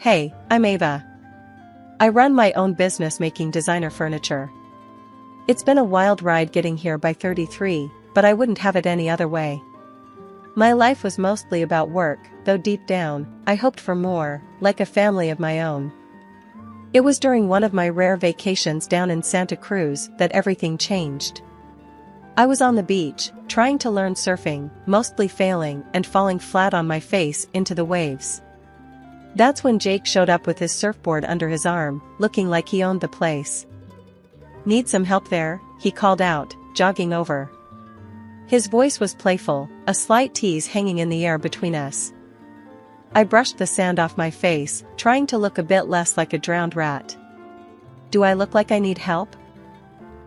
Hey, I'm Ava. I run my own business making designer furniture. It's been a wild ride getting here by 33, but I wouldn't have it any other way. My life was mostly about work, though deep down, I hoped for more, like a family of my own. It was during one of my rare vacations down in Santa Cruz that everything changed. I was on the beach, trying to learn surfing, mostly failing and falling flat on my face into the waves. That's when Jake showed up with his surfboard under his arm, looking like he owned the place. "Need some help there?" he called out, jogging over. His voice was playful, a slight tease hanging in the air between us. I brushed the sand off my face, trying to look a bit less like a drowned rat. "Do I look like I need help?"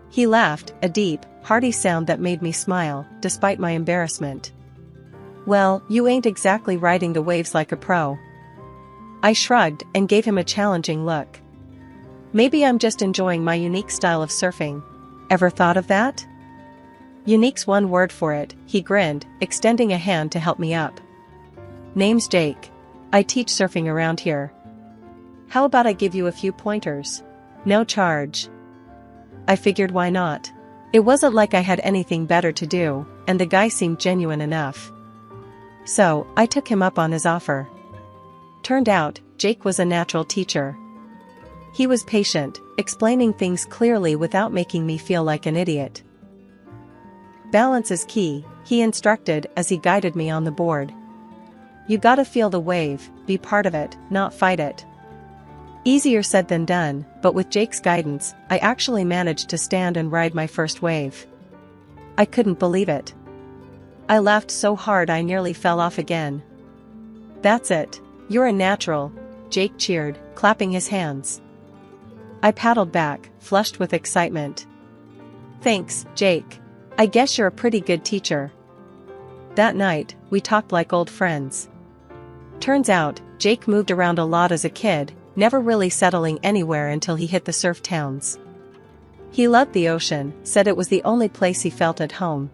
He laughed, a deep, hearty sound that made me smile, despite my embarrassment. "Well, you ain't exactly riding the waves like a pro." I shrugged and gave him a challenging look. "Maybe I'm just enjoying my unique style of surfing. Ever thought of that?" "Unique's one word for it," he grinned, extending a hand to help me up. "Name's Jake. I teach surfing around here. How about I give you a few pointers? No charge." I figured why not? It wasn't like I had anything better to do, and the guy seemed genuine enough. So, I took him up on his offer. Turned out, Jake was a natural teacher. He was patient, explaining things clearly without making me feel like an idiot. "Balance is key," he instructed as he guided me on the board. "You gotta feel the wave, be part of it, not fight it." Easier said than done, but with Jake's guidance, I actually managed to stand and ride my first wave. I couldn't believe it. I laughed so hard I nearly fell off again. "That's it. You're a natural," Jake cheered, clapping his hands. I paddled back, flushed with excitement. "Thanks, Jake. I guess you're a pretty good teacher." That night, we talked like old friends. Turns out, Jake moved around a lot as a kid, never really settling anywhere until he hit the surf towns. He loved the ocean, said it was the only place he felt at home.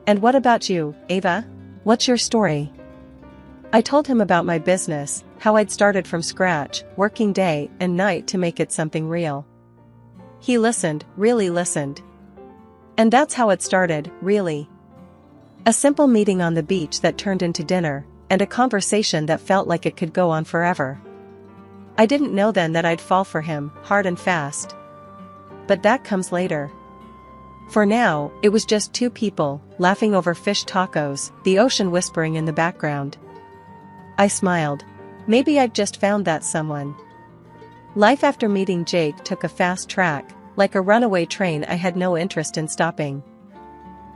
"And what about you, Ava? What's your story?" I told him about my business, how I'd started from scratch, working day and night to make it something real. He listened, really listened. And that's how it started, really. A simple meeting on the beach that turned into dinner, and a conversation that felt like it could go on forever. I didn't know then that I'd fall for him, hard and fast. But that comes later. For now, it was just two people, laughing over fish tacos, the ocean whispering in the background. I smiled. Maybe I've just found that someone. Life after meeting Jake took a fast track, like a runaway train I had no interest in stopping.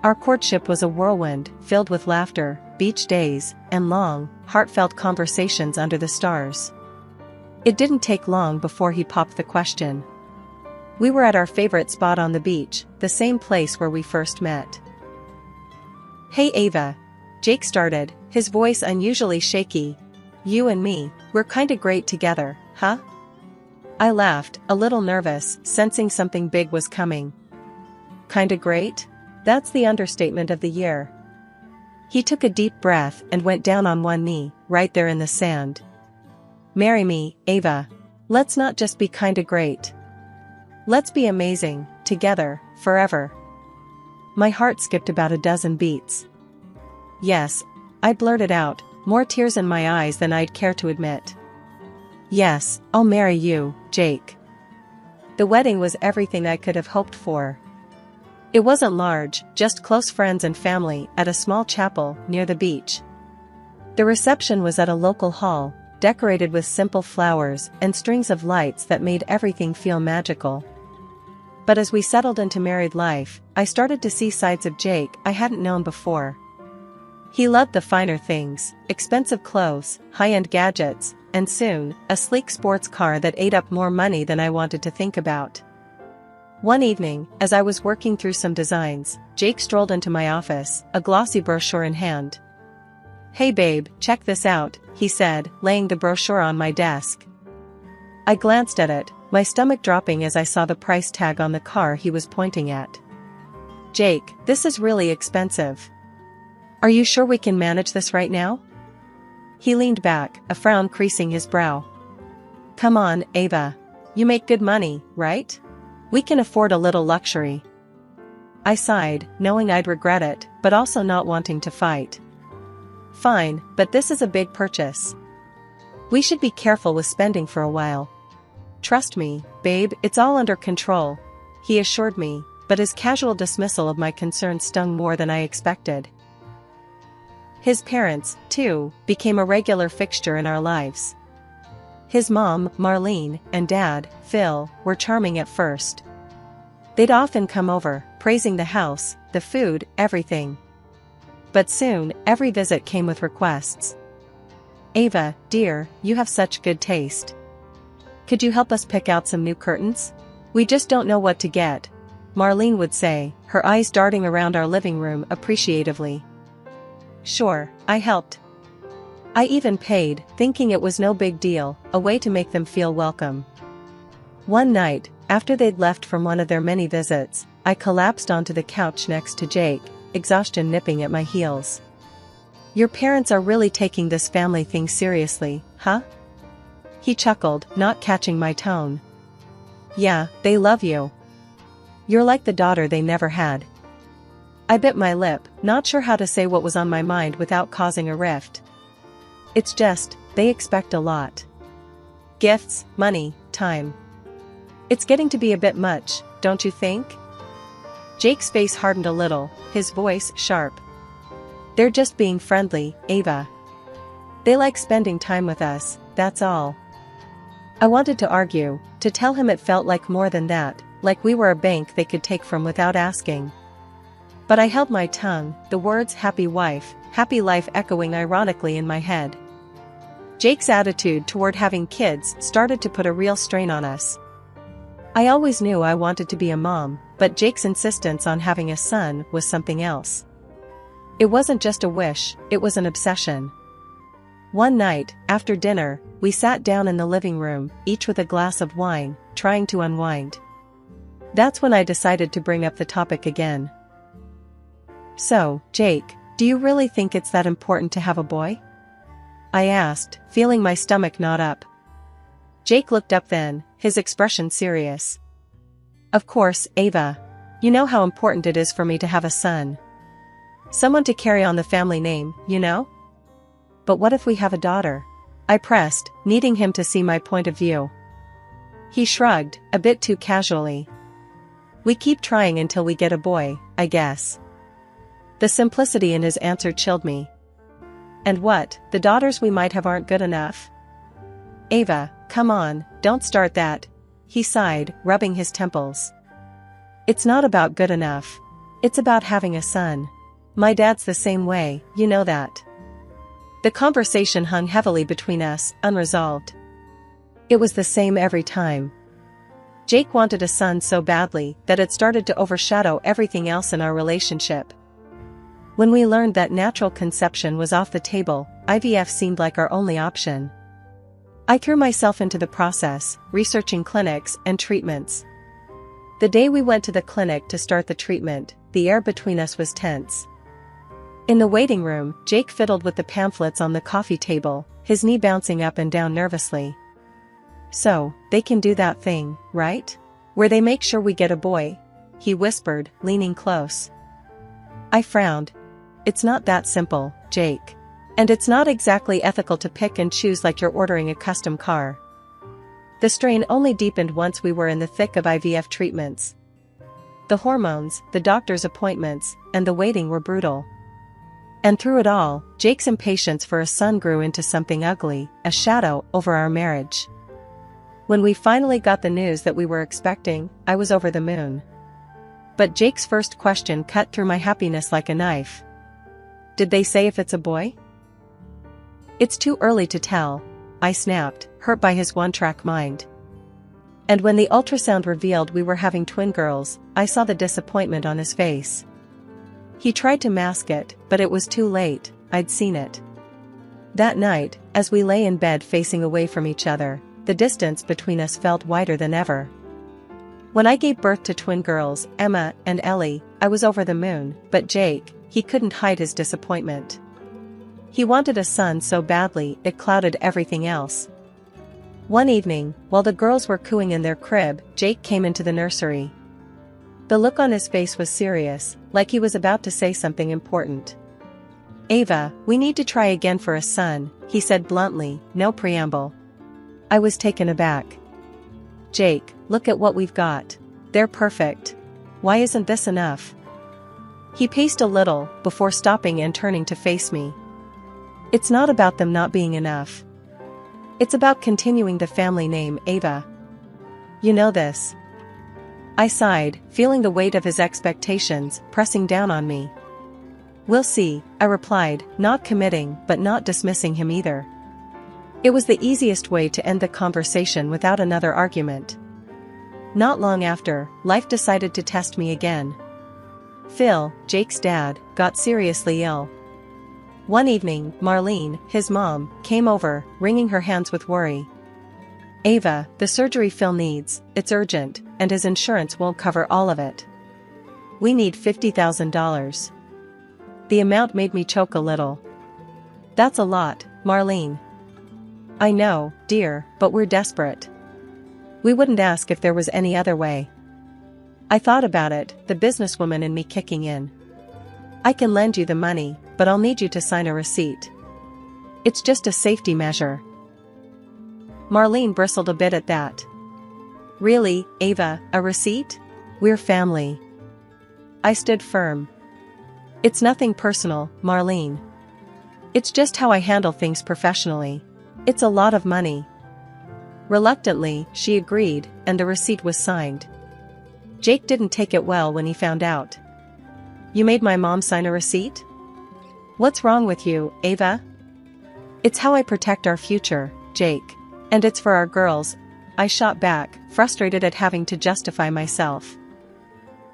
Our courtship was a whirlwind, filled with laughter, beach days, and long, heartfelt conversations under the stars. It didn't take long before he popped the question. We were at our favorite spot on the beach, the same place where we first met. "Hey Ava," Jake started, his voice unusually shaky. "You and me, we're kinda great together, huh?" I laughed, a little nervous, sensing something big was coming. "Kinda great? That's the understatement of the year." He took a deep breath and went down on one knee, right there in the sand. "Marry me, Ava. Let's not just be kinda great. Let's be amazing, together, forever." My heart skipped about a dozen beats. "Yes," I blurted out, more tears in my eyes than I'd care to admit. "Yes, I'll marry you, Jake." The wedding was everything I could have hoped for. It wasn't large, just close friends and family at a small chapel near the beach. The reception was at a local hall, decorated with simple flowers and strings of lights that made everything feel magical. But as we settled into married life, I started to see sides of Jake I hadn't known before. He loved the finer things, expensive clothes, high-end gadgets, and soon, a sleek sports car that ate up more money than I wanted to think about. One evening, as I was working through some designs, Jake strolled into my office, a glossy brochure in hand. "Hey babe, check this out," he said, laying the brochure on my desk. I glanced at it, my stomach dropping as I saw the price tag on the car he was pointing at. "Jake, this is really expensive. Are you sure we can manage this right now?" He leaned back, a frown creasing his brow. Come on, Ava. You make good money, right? We can afford a little luxury. I sighed, knowing I'd regret it, but also not wanting to fight. Fine, but this is a big purchase. We should be careful with spending for a while. Trust me, babe, it's all under control, he assured me, but his casual dismissal of my concerns stung more than I expected. His parents, too, became a regular fixture in our lives. His mom, Marlene, and dad, Phil, were charming at first. They'd often come over, praising the house, the food, everything. But soon, every visit came with requests. Ava, dear, you have such good taste. Could you help us pick out some new curtains? We just don't know what to get, Marlene would say, her eyes darting around our living room appreciatively. Sure, I helped. I even paid, thinking it was no big deal, a way to make them feel welcome. One night, after they'd left from one of their many visits, I collapsed onto the couch next to Jake, exhaustion nipping at my heels. Your parents are really taking this family thing seriously, huh? He chuckled, not catching my tone. Yeah, they love you. You're like the daughter they never had. I bit my lip, not sure how to say what was on my mind without causing a rift. It's just, they expect a lot. Gifts, money, time. It's getting to be a bit much, don't you think? Jake's face hardened a little, his voice sharp. They're just being friendly, Ava. They like spending time with us, that's all. I wanted to argue, to tell him it felt like more than that, like we were a bank they could take from without asking. But I held my tongue, the words happy wife, happy life echoing ironically in my head. Jake's attitude toward having kids started to put a real strain on us. I always knew I wanted to be a mom, but Jake's insistence on having a son was something else. It wasn't just a wish, it was an obsession. One night, after dinner, we sat down in the living room, each with a glass of wine, trying to unwind. That's when I decided to bring up the topic again. So, Jake, do you really think it's that important to have a boy? I asked, feeling my stomach knot up. Jake looked up then, his expression serious. Of course, Ava. You know how important it is for me to have a son. Someone to carry on the family name, you know? But what if we have a daughter? I pressed, needing him to see my point of view. He shrugged, a bit too casually. We keep trying until we get a boy, I guess. The simplicity in his answer chilled me. And what, the daughters we might have aren't good enough? Ava, come on, don't start that, he sighed, rubbing his temples. It's not about good enough. It's about having a son. My dad's the same way, you know that. The conversation hung heavily between us, unresolved. It was the same every time. Jake wanted a son so badly that it started to overshadow everything else in our relationship. When we learned that natural conception was off the table, IVF seemed like our only option. I threw myself into the process, researching clinics and treatments. The day we went to the clinic to start the treatment, the air between us was tense. In the waiting room, Jake fiddled with the pamphlets on the coffee table, his knee bouncing up and down nervously. So, they can do that thing, right? Where they make sure we get a boy, he whispered, leaning close. I frowned. It's not that simple, Jake. And it's not exactly ethical to pick and choose like you're ordering a custom car. The strain only deepened once we were in the thick of IVF treatments. The hormones, the doctor's appointments, and the waiting were brutal. And through it all, Jake's impatience for a son grew into something ugly, a shadow over our marriage. When we finally got the news that we were expecting, I was over the moon. But Jake's first question cut through my happiness like a knife. Did they say if it's a boy? It's too early to tell, I snapped, hurt by his one-track mind. And when the ultrasound revealed we were having twin girls, I saw the disappointment on his face. He tried to mask it, but it was too late, I'd seen it. That night, as we lay in bed facing away from each other, the distance between us felt wider than ever. When I gave birth to twin girls, Emma and Ellie, I was over the moon, but Jake, he couldn't hide his disappointment. He wanted a son so badly it clouded everything else. One evening, while the girls were cooing in their crib, Jake came into the nursery. The look on his face was serious, like he was about to say something important. "Ava, we need to try again for a son," he said bluntly, no preamble. I was taken aback. "Jake, look at what we've got. They're perfect. Why isn't this enough?" He paced a little, before stopping and turning to face me. "It's not about them not being enough. It's about continuing the family name, Ava. You know this." I sighed, feeling the weight of his expectations pressing down on me. "We'll see," I replied, not committing but not dismissing him either. It was the easiest way to end the conversation without another argument. Not long after, life decided to test me again. Phil, Jake's dad, got seriously ill. One evening, Marlene, his mom, came over, wringing her hands with worry. "Ava, the surgery Phil needs, it's urgent, and his insurance won't cover all of it. We need $50,000. The amount made me choke a little. "That's a lot, Marlene." "I know, dear, but we're desperate. We wouldn't ask if there was any other way." I thought about it, the businesswoman in me kicking in. "I can lend you the money, but I'll need you to sign a receipt. It's just a safety measure." Marlene bristled a bit at that. "Really, Ava, a receipt? We're family." I stood firm. "It's nothing personal, Marlene. It's just how I handle things professionally. It's a lot of money." Reluctantly, she agreed, and the receipt was signed. Jake didn't take it well when he found out. "You made my mom sign a receipt? What's wrong with you, Ava?" "It's how I protect our future, Jake. And it's for our girls," I shot back, frustrated at having to justify myself.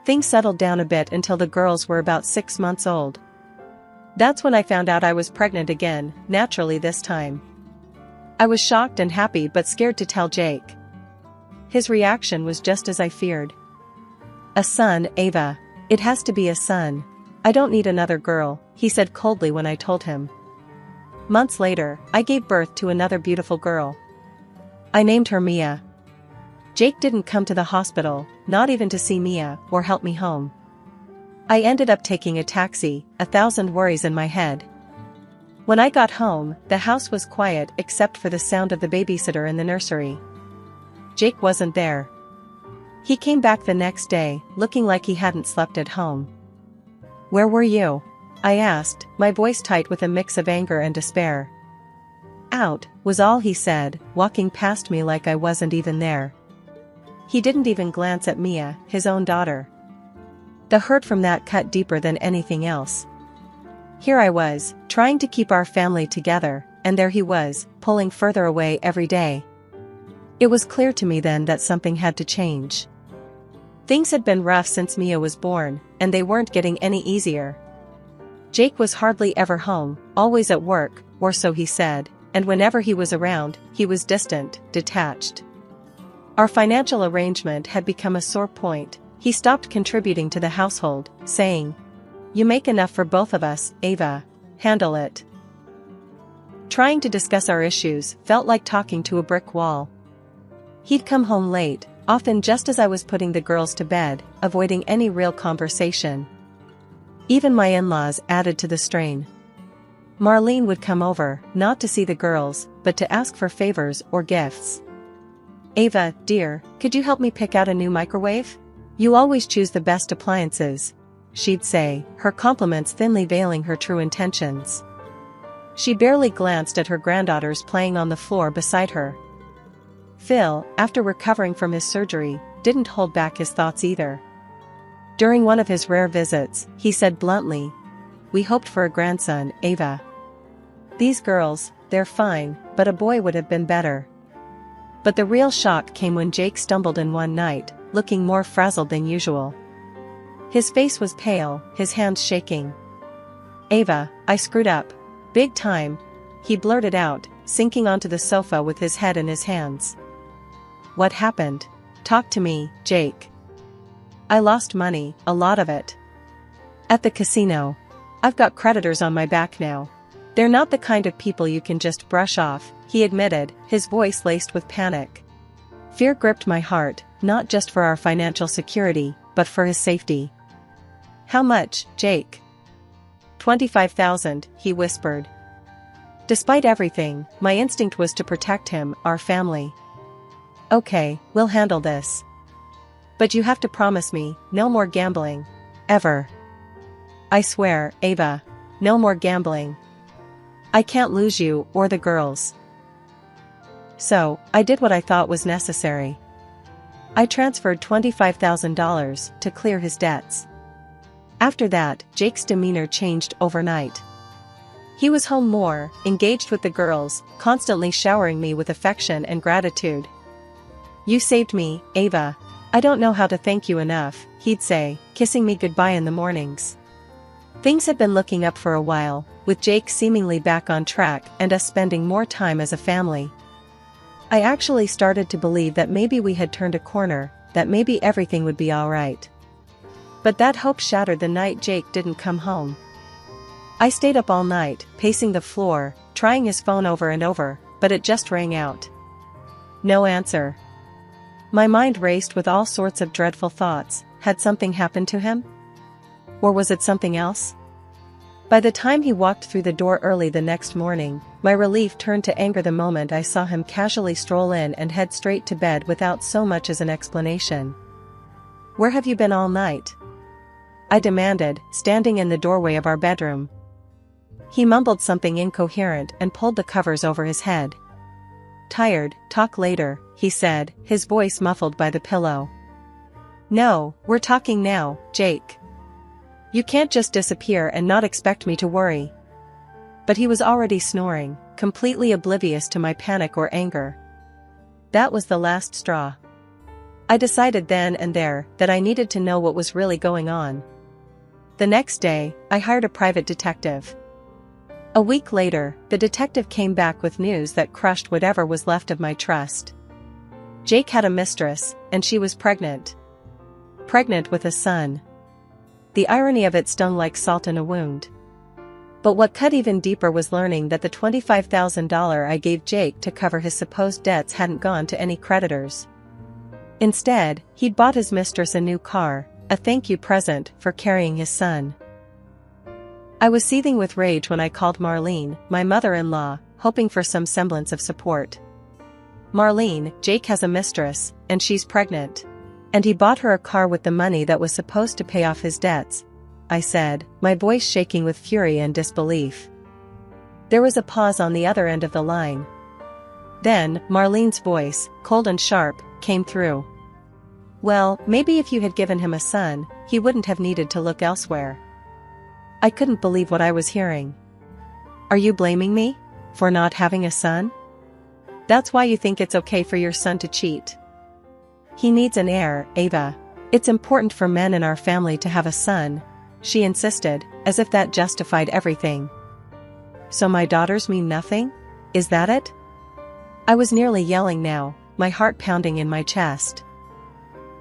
Things settled down a bit until the girls were about 6 months old. That's when I found out I was pregnant again, naturally this time. I was shocked and happy but scared to tell Jake. His reaction was just as I feared. "A son, Ava. It has to be a son. I don't need another girl," he said coldly when I told him. Months later, I gave birth to another beautiful girl. I named her Mia. Jake didn't come to the hospital, not even to see Mia, or help me home. I ended up taking a taxi, 1,000 worries in my head. When I got home, the house was quiet except for the sound of the babysitter in the nursery. Jake wasn't there. He came back the next day, looking like he hadn't slept at home. "Where were you?" I asked, my voice tight with a mix of anger and despair. "Out," was all he said, walking past me like I wasn't even there. He didn't even glance at Mia, his own daughter. The hurt from that cut deeper than anything else. Here I was, trying to keep our family together, and there he was, pulling further away every day. It was clear to me then that something had to change. Things had been rough since Mia was born, and they weren't getting any easier. Jake was hardly ever home, always at work, or so he said, and whenever he was around, he was distant, detached. Our financial arrangement had become a sore point. He stopped contributing to the household, saying, "You make enough for both of us, Ava. Handle it." Trying to discuss our issues felt like talking to a brick wall. He'd come home late, often just as I was putting the girls to bed, avoiding any real conversation. Even my in-laws added to the strain. Marlene would come over, not to see the girls, but to ask for favors or gifts. "Ava, dear, could you help me pick out a new microwave? You always choose the best appliances," she'd say, her compliments thinly veiling her true intentions. She barely glanced at her granddaughters playing on the floor beside her. Phil, after recovering from his surgery, didn't hold back his thoughts either. During one of his rare visits, he said bluntly, "We hoped for a grandson, Ava. These girls, they're fine, but a boy would have been better." But the real shock came when Jake stumbled in one night, looking more frazzled than usual. His face was pale, his hands shaking. "Ava, I screwed up. Big time," he blurted out, sinking onto the sofa with his head in his hands. "What happened? Talk to me, Jake." "I lost money, a lot of it. At the casino. I've got creditors on my back now. They're not the kind of people you can just brush off, he admitted, his voice laced with panic. Fear gripped my heart, not just for our financial security, but for his safety. How much, Jake? 25,000, he whispered. Despite everything, my instinct was to protect him, our family. Okay, we'll handle this. But you have to promise me, no more gambling. Ever. I swear, Ava. No more gambling. I can't lose you, or the girls. So, I did what I thought was necessary. I transferred $25,000 to clear his debts. After that, Jake's demeanor changed overnight. He was home more, engaged with the girls, constantly showering me with affection and gratitude. You saved me, Ava. I don't know how to thank you enough, he'd say, kissing me goodbye in the mornings. Things had been looking up for a while, with Jake seemingly back on track and us spending more time as a family. I actually started to believe that maybe we had turned a corner, that maybe everything would be alright. But that hope shattered the night Jake didn't come home. I stayed up all night, pacing the floor, trying his phone over and over, but it just rang out. No answer. My mind raced with all sorts of dreadful thoughts. Had something happened to him? Or was it something else? By the time he walked through the door early the next morning, my relief turned to anger the moment I saw him casually stroll in and head straight to bed without so much as an explanation. Where have you been all night? I demanded, standing in the doorway of our bedroom. He mumbled something incoherent and pulled the covers over his head. Tired, talk later, he said, his voice muffled by the pillow. No, we're talking now, Jake. You can't just disappear and not expect me to worry. But he was already snoring, completely oblivious to my panic or anger. That was the last straw. I decided then and there that I needed to know what was really going on. The next day, I hired a private detective. A week later, the detective came back with news that crushed whatever was left of my trust. Jake had a mistress, and she was pregnant. Pregnant with a son. The irony of it stung like salt in a wound. But what cut even deeper was learning that the $25,000 I gave Jake to cover his supposed debts hadn't gone to any creditors. Instead, he'd bought his mistress a new car, a thank you present for carrying his son. I was seething with rage when I called Marlene, my mother-in-law, hoping for some semblance of support. Marlene, Jake has a mistress, and she's pregnant. And he bought her a car with the money that was supposed to pay off his debts, I said, my voice shaking with fury and disbelief. There was a pause on the other end of the line. Then, Marlene's voice, cold and sharp, came through. Well, maybe if you had given him a son, he wouldn't have needed to look elsewhere. I couldn't believe what I was hearing. Are you blaming me? For not having a son? That's why you think it's okay for your son to cheat? He needs an heir, Ava. It's important for men in our family to have a son, she insisted, as if that justified everything. So my daughters mean nothing? Is that it? I was nearly yelling now, my heart pounding in my chest.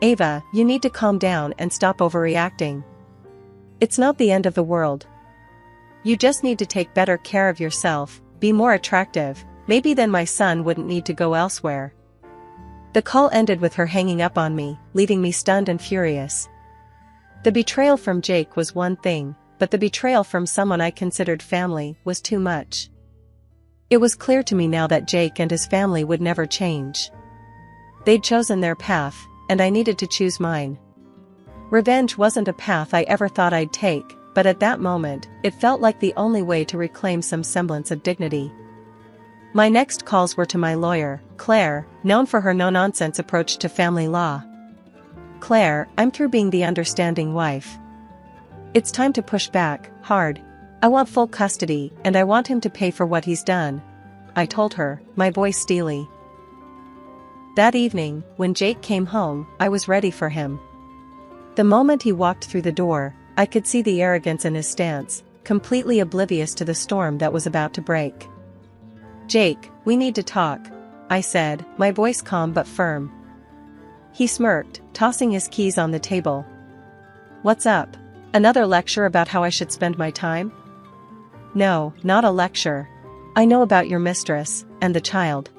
Ava, you need to calm down and stop overreacting. It's not the end of the world. You just need to take better care of yourself, be more attractive, maybe then my son wouldn't need to go elsewhere. The call ended with her hanging up on me, leaving me stunned and furious. The betrayal from Jake was one thing, but the betrayal from someone I considered family was too much. It was clear to me now that Jake and his family would never change. They'd chosen their path, and I needed to choose mine. Revenge wasn't a path I ever thought I'd take, but at that moment, it felt like the only way to reclaim some semblance of dignity. My next calls were to my lawyer, Claire, known for her no-nonsense approach to family law. Claire, I'm through being the understanding wife. It's time to push back, hard. I want full custody, and I want him to pay for what he's done, I told her, my voice steely. That evening, when Jake came home, I was ready for him. The moment he walked through the door, I could see the arrogance in his stance, completely oblivious to the storm that was about to break. Jake, we need to talk, I said, my voice calm but firm. He smirked, tossing his keys on the table. What's up? Another lecture about how I should spend my time? No, not a lecture. I know about your mistress, and the child.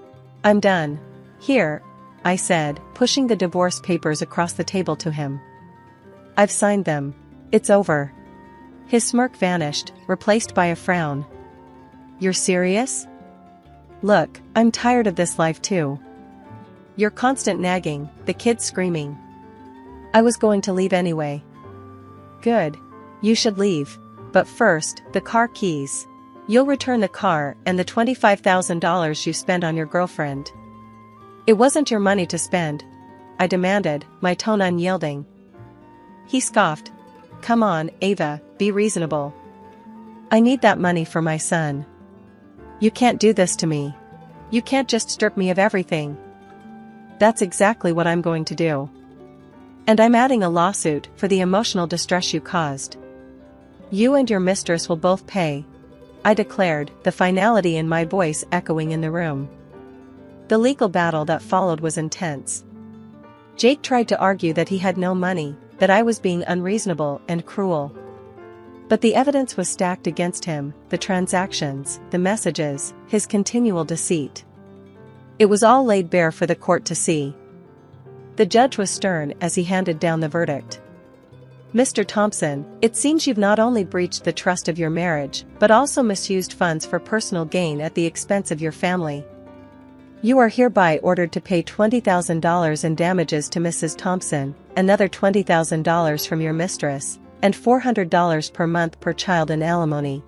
I'm done. Here, I said, pushing the divorce papers across the table to him. I've signed them. It's over. His smirk vanished, replaced by a frown. You're serious? Look, I'm tired of this life too. Your constant nagging, the kids screaming. I was going to leave anyway. Good. You should leave. But first, the car keys. You'll return the car and the $25,000 you spent on your girlfriend. It wasn't your money to spend, I demanded, my tone unyielding. He scoffed. Come on, Ava, be reasonable. I need that money for my son. You can't do this to me. You can't just strip me of everything. That's exactly what I'm going to do. And I'm adding a lawsuit for the emotional distress you caused. You and your mistress will both pay, I declared, the finality in my voice echoing in the room. The legal battle that followed was intense. Jake tried to argue that he had no money, that I was being unreasonable and cruel. But the evidence was stacked against him, the transactions, the messages, his continual deceit. It was all laid bare for the court to see. The judge was stern as he handed down the verdict. Mr. Thompson, it seems you've not only breached the trust of your marriage, but also misused funds for personal gain at the expense of your family. You are hereby ordered to pay $20,000 in damages to Mrs. Thompson, another $20,000 from your mistress, and $400 per month per child in alimony.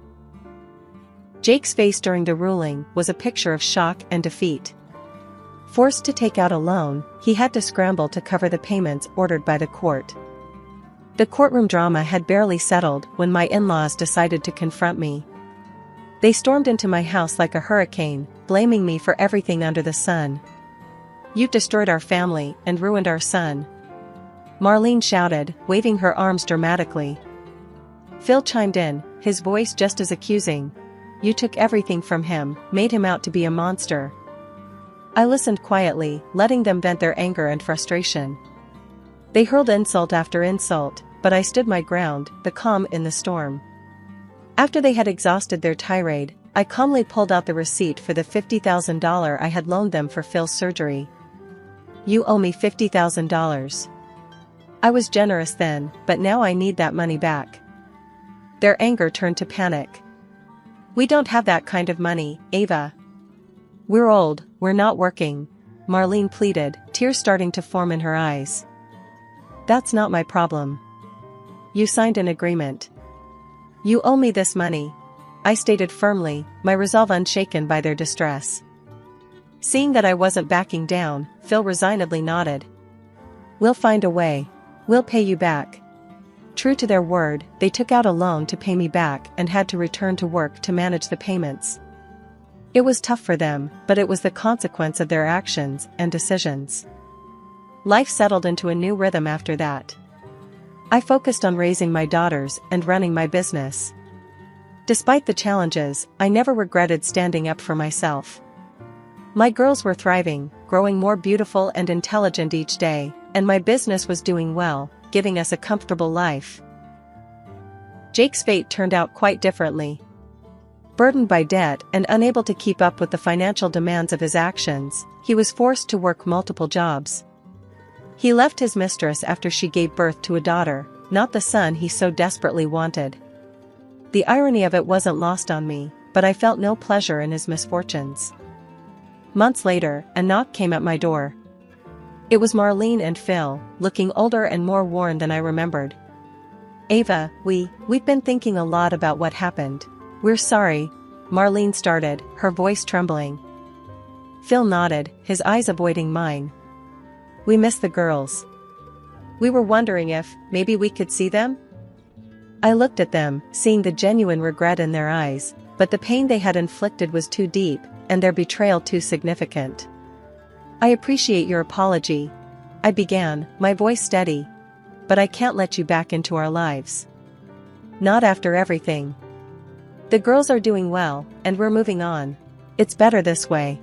Jake's face during the ruling was a picture of shock and defeat. Forced to take out a loan, he had to scramble to cover the payments ordered by the court. The courtroom drama had barely settled when my in-laws decided to confront me. They stormed into my house like a hurricane, blaming me for everything under the sun. You've destroyed our family and ruined our son, Marlene shouted, waving her arms dramatically. Phil chimed in, his voice just as accusing. You took everything from him, made him out to be a monster. I listened quietly, letting them vent their anger and frustration. They hurled insult after insult, but I stood my ground, the calm in the storm. After they had exhausted their tirade, I calmly pulled out the receipt for the $50,000 I had loaned them for Phil's surgery. You owe me $50,000. I was generous then, but now I need that money back. Their anger turned to panic. We don't have that kind of money, Ava. We're old, we're not working, Marlene pleaded, tears starting to form in her eyes. That's not my problem. You signed an agreement. You owe me this money, I stated firmly, my resolve unshaken by their distress. Seeing that I wasn't backing down, Phil resignedly nodded. We'll find a way. We'll pay you back. True to their word, they took out a loan to pay me back and had to return to work to manage the payments. It was tough for them, but it was the consequence of their actions and decisions. Life settled into a new rhythm after that. I focused on raising my daughters and running my business. Despite the challenges, I never regretted standing up for myself. My girls were thriving, growing more beautiful and intelligent each day, and my business was doing well, giving us a comfortable life. Jake's fate turned out quite differently. Burdened by debt and unable to keep up with the financial demands of his actions, he was forced to work multiple jobs. He left his mistress after she gave birth to a daughter, not the son he so desperately wanted. The irony of it wasn't lost on me, but I felt no pleasure in his misfortunes. Months later, a knock came at my door. It was Marlene and Phil, looking older and more worn than I remembered. Ava, we've been thinking a lot about what happened. We're sorry, Marlene started, her voice trembling. Phil nodded, his eyes avoiding mine. We miss the girls. We were wondering if, maybe we could see them? I looked at them, seeing the genuine regret in their eyes, but the pain they had inflicted was too deep, and their betrayal too significant. I appreciate your apology, I began, my voice steady. But I can't let you back into our lives. Not after everything. The girls are doing well, and we're moving on. It's better this way.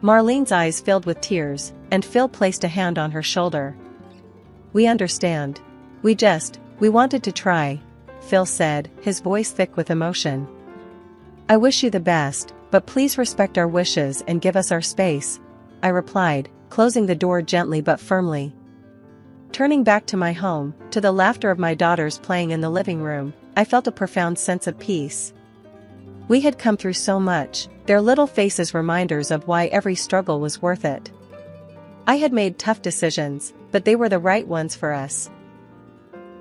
Marlene's eyes filled with tears, and Phil placed a hand on her shoulder. We understand. We wanted to try, Phil said, his voice thick with emotion. I wish you the best, but please respect our wishes and give us our space, I replied, closing the door gently but firmly. Turning back to my home, to the laughter of my daughters playing in the living room, I felt a profound sense of peace. We had come through so much, their little faces reminders of why every struggle was worth it. I had made tough decisions, but they were the right ones for us.